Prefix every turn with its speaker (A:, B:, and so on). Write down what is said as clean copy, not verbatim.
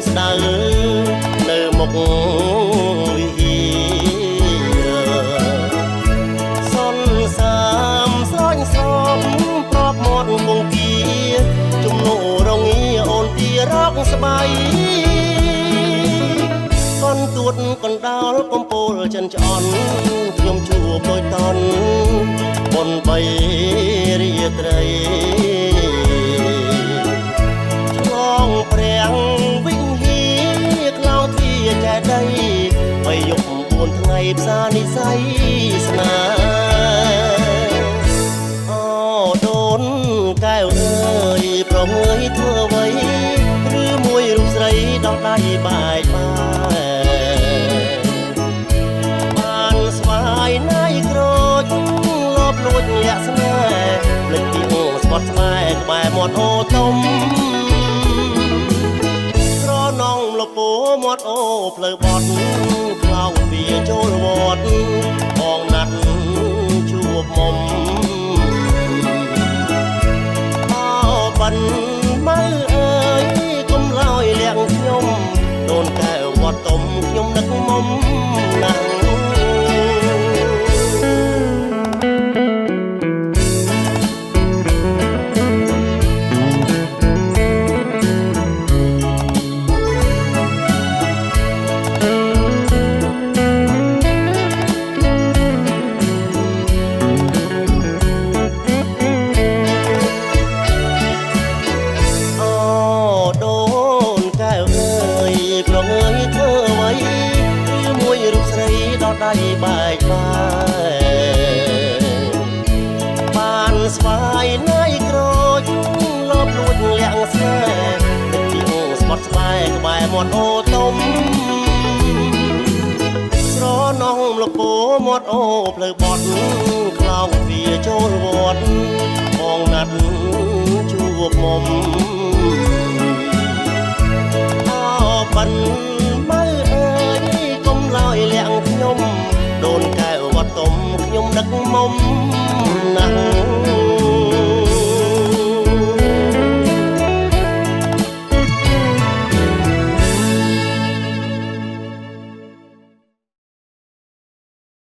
A: ស្ដៅនៅមុខវិហារសន្សាមស្រញ់ស្រពប្របមាត់គង្គាជំនោរងាអូនទីរកស្បៃកនទួតកណ្ដាលកំពូលចិនឆ្អន់ខ្ញុំជួបដោយតន់បុនបីរាត្រីឆ្លងព្រះវិហារក្លោទ្វាចែកដីបីយប់4ថ្ងៃផ្សារនិស័យស្នេហ៍អូដូនកែវអើយប្រងើយធ្វើអ្វីឬមួយរូបស្រីដោះដៃបែកបានស្វាយណាយក្រូចលបលួចលាក់ស្នេហ៍ភ្លេចពីអូស្បត់ស្បែកក្បែរមាត់អូទុំស្រនងលពោមាត់អូផ្លូវបត់ខ្លោងវាចូលវត្តបងណាត់ជួបមុំបិណ្ឌមើអើយកុំឡើយលាក់ខ្ញុំដូនកែវវត្តទុំខ្ញុំនឹកមុំណាស់ដៃបែកបានស្វាយណាយក្រូចលបលួចលាក់ស្នេហ៍ទឹកពីអូស្បត់ស្បែកក្បែរមាត់អូទុំស្រនងលពោមាត់អូផ្លូវបត់ខ្លោងវាចូលវត្តបងណាត់ជួបមុំបិណ្ឌមើអើយកុំឡើយលាក់ខ្ញុំដូនកែវវត្តទុំខ្ញុំនឹកមុំណាស់